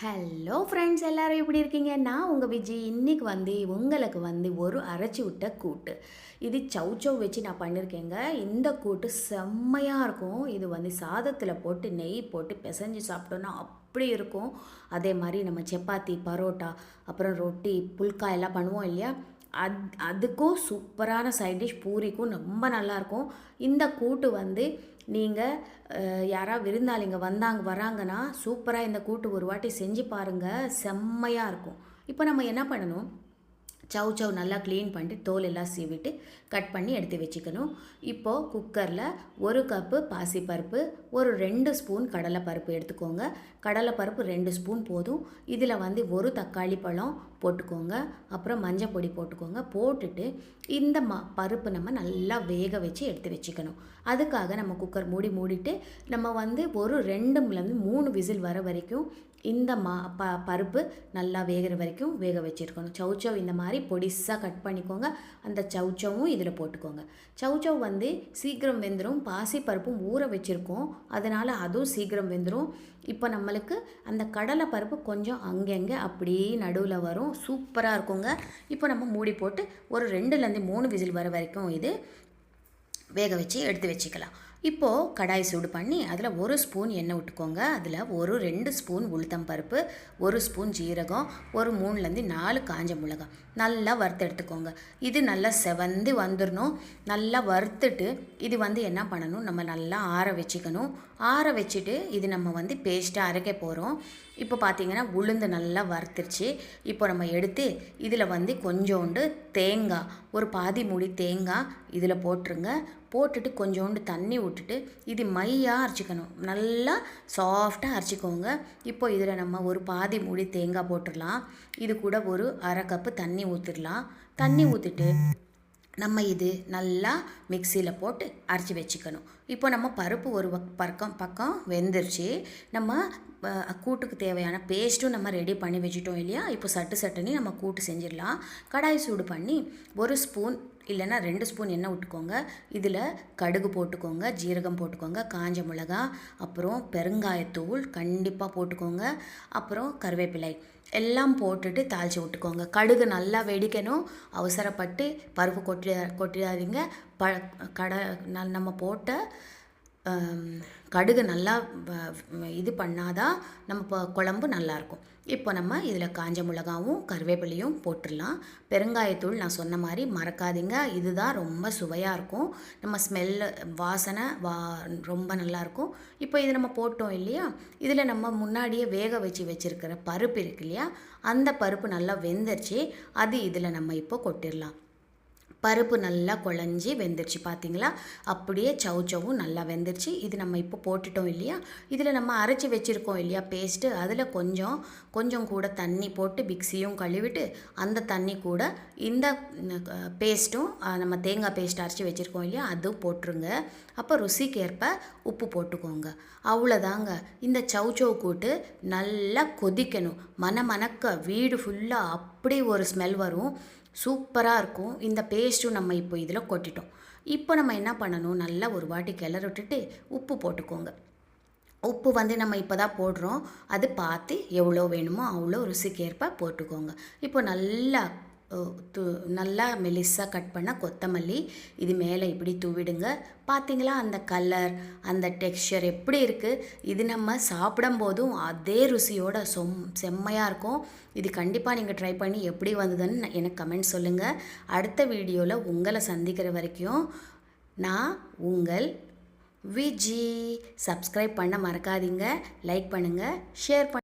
Hello friends, எல்லோரும் எப்படி இருக்கீங்க? நான் உங்கள் விஜி. இன்றைக்கி உங்களுக்கு ஒரு அரைச்சி விட்ட கூட்டு. இது சௌச்சௌ வச்சு நான் பண்ணியிருக்கேங்க. இந்த கூட்டு செம்மையாக இருக்கும். இது சாதத்தில் போட்டு நெய் போட்டு பிசைஞ்சு சாப்பிட்டோன்னா அப்படி இருக்கும். அதே மாதிரி நம்ம சப்பாத்தி, பரோட்டா, அப்புறம் ரொட்டி, புல்கா எல்லாம் பண்ணுவோம் இல்லையா, அதுக்கும் சூப்பரான சைட் டிஷ். பூரிக்கும் ரொம்ப நல்லாயிருக்கும். இந்த கூட்டு நீங்கள் யாராவது விருந்தாளிங்க வராங்கன்னா சூப்பராக இந்த கூட்டு ஒரு வாட்டி செஞ்சு பாருங்கள், செம்மையாக இருக்கும். இப்போ நம்ம என்ன பண்ணணும், சௌ நல்லா க்ளீன் பண்ணிட்டு தோல் எல்லாம் சீவிட்டு கட் பண்ணி எடுத்து வச்சுக்கணும். இப்போது குக்கரில் 1 கப்பு பாசிப்பருப்பு, ஒரு 2 ஸ்பூன் கடலைப்பருப்பு எடுத்துக்கோங்க. கடலைப்பருப்பு 2 ஸ்பூன் போதும். இதில் 1 தக்காளி பழம் போட்டுக்கோங்க. அப்புறம் மஞ்சள் பொடி போட்டுக்கோங்க. போட்டுட்டு இந்த பருப்பு நம்ம நல்லா வேக வச்சு எடுத்து வச்சுக்கணும். அதுக்காக நம்ம குக்கர் மூடிட்டு நம்ம ஒரு 2-3 விசில் வர வரைக்கும் இந்த பருப்பு நல்லா வேகிற வரைக்கும் வேக வச்சுருக்கணும். சௌச்சௌ இந்த மாதிரி பொடிசாக கட் பண்ணிக்கோங்க. அந்த சௌச்சவும் இதில் போட்டுக்கோங்க. சௌச்சௌ சீக்கிரம் வெந்துடும். பாசிப்பருப்பும் ஊற வச்சுருக்கோம், அதனால் அதுவும் சீக்கிரம் வெந்துடும். இப்போ நம்மளுக்கு அந்த கடலை பருப்பு கொஞ்சம் அங்கங்கே அப்படியே நடுவில் வரும், சூப்பராக இருக்குங்க. இப்போ நம்ம மூடி போட்டு ஒரு 2-3 விசில் வர வரைக்கும் இது வேக வச்சு எடுத்து வச்சுக்கலாம். இப்போது கடாய் சூடு பண்ணி அதில் 1 ஸ்பூன் எண்ணெய் விட்டுக்கோங்க. அதில் 2 ஸ்பூன் உளுத்தம் பருப்பு, 1 ஸ்பூன் ஜீரகம், ஒரு 3-4 காஞ்ச மிளகாய் நல்லா வறுத்து எடுத்துக்கோங்க. இது நல்லா செவந்து வந்துடணும். நல்லா வறுத்துட்டு இது என்ன பண்ணணும், நம்ம நல்லா ஆற வச்சுக்கணும். ஆற வச்சுட்டு இது நம்ம பேஸ்ட்டாக அரைக்க போகிறோம். இப்போ பார்த்திங்கன்னா உளுந்து நல்லா வறுத்துருச்சு. இப்போ நம்ம எடுத்து இதில் கொஞ்சோண்டு தேங்காய், ஒரு பாதி மூடி தேங்காய் இதில் போட்டுருங்க. போட்டுட்டு கொஞ்சோண்டு தண்ணி விட்டுட்டு இது மையாக அரைச்சிக்கணும். நல்லா சாஃப்டாக அரைச்சிக்கோங்க. இப்போ இதில் நம்ம ஒரு பாதி மூடி தேங்காய் போட்டுடலாம். இது கூட ஒரு அரை கப்பு தண்ணி ஊற்றிடலாம். தண்ணி ஊற்றிட்டு நம்ம இது நல்லா மிக்சியில் போட்டு அரைச்சி வச்சுக்கணும். இப்போ நம்ம பருப்பு ஒரு பக்கம் வெந்துருச்சு. நம்ம கூட்டுக்கு தேவையான பேஸ்ட்டும் நம்ம ரெடி பண்ணி வச்சுட்டோம் இல்லையா. இப்போ சட்டுன்னு நம்ம கூட்டு செஞ்சிடலாம். கடாய் சூடு பண்ணி 1 ஸ்பூன் இல்லைன்னா 2 ஸ்பூன் எண்ணெய் விட்டுக்கோங்க. இதில் கடுகு போட்டுக்கோங்க, ஜீரகம் போட்டுக்கோங்க, காஞ்ச மிளகா, அப்புறம் பெருங்காயத்தூள் கண்டிப்பாக போட்டுக்கோங்க, அப்புறம் கருவேப்பிலை எல்லாம் போட்டுட்டு தாளித்து விட்டுக்கோங்க. கடுகு நல்லா வெடிக்கணும். அவசரப்பட்டு பருப்பு கொட்டிடாதீங்க. நம்ம போட்ட கடுகு நல்லா இது பண்ணாதான் நம்ம குழம்பு நல்லாயிருக்கும். இப்போ நம்ம இதில் காஞ்ச மிளகாவும் கருவேப்பிலையும் போட்டுடலாம். பெருங்காயத்தூள் நான் சொன்ன மாதிரி மறக்காதீங்க, இதுதான் ரொம்ப சுவையாக இருக்கும். நம்ம ஸ்மெல்லு வாசனை ரொம்ப நல்லாயிருக்கும். இப்போ இது நம்ம போட்டோம் இல்லையா, இதில் நம்ம முன்னாடியே வேக வச்சுருக்கிற பருப்பு இருக்கு இல்லையா, அந்த பருப்பு நல்லா வெந்துருச்சு. அது இதில் நம்ம இப்போ கொட்டிடலாம். பருப்பு நல்லா குழஞ்சி வெந்துருச்சு பார்த்தீங்களா. அப்படியே சௌச்சவும் நல்லா வெந்துருச்சு. இது நம்ம இப்போ போட்டுட்டோம் இல்லையா, இதில் நம்ம அரைச்சி வச்சுருக்கோம் இல்லையா பேஸ்ட்டு, அதில் கொஞ்சம் கூட தண்ணி போட்டு மிக்சியும் கழுவிட்டு அந்த தண்ணி கூட இந்த பேஸ்ட்டும் நம்ம தேங்காய் பேஸ்ட் அரைச்சி வச்சுருக்கோம் இல்லையா அது போட்டுருங்க. அப்போ ருசிக்கேற்ப உப்பு போட்டுக்கோங்க. அவ்வளோதாங்க. இந்த சௌச்சௌ கூட்டு நல்லா கொதிக்கணும். மணக்க வீடு ஃபுல்லாக அப்படி ஒரு ஸ்மெல் வரும், சூப்பராக இருக்கும். இந்த பேஸ்ட்டும் நம்ம இப்போ இதில் கொட்டிட்டோம். இப்போ நம்ம என்ன பண்ணணும், நல்லா ஒரு வாட்டி கிளறி விட்டுட்டு உப்பு போட்டுக்கோங்க. உப்பு நம்ம இப்போ தான் போடுறோம், அது பார்த்து எவ்வளோ வேணுமோ அவ்வளோ ருசிக்கேற்ப போட்டுக்கோங்க. இப்போ நல்லா மெலிசாக கட் பண்ண கொத்தமல்லி இது மேலே இப்படி தூவிடுங்க. பார்த்திங்களா அந்த கலர், அந்த டெக்ஸ்சர் எப்படி இருக்குது. இது நம்ம சாப்பிடும் போதும் அதே ருசியோட செம்மையாக இருக்கும். இது கண்டிப்பாக நீங்கள் ட்ரை பண்ணி எப்படி வந்ததுன்னு எனக்கு கமெண்ட் சொல்லுங்கள். அடுத்த வீடியோவில் உங்களை சந்திக்கிற வரைக்கும் நான் உங்கள் விஜி. சப்ஸ்கிரைப் பண்ண மறக்காதீங்க. லைக் பண்ணுங்கள், ஷேர்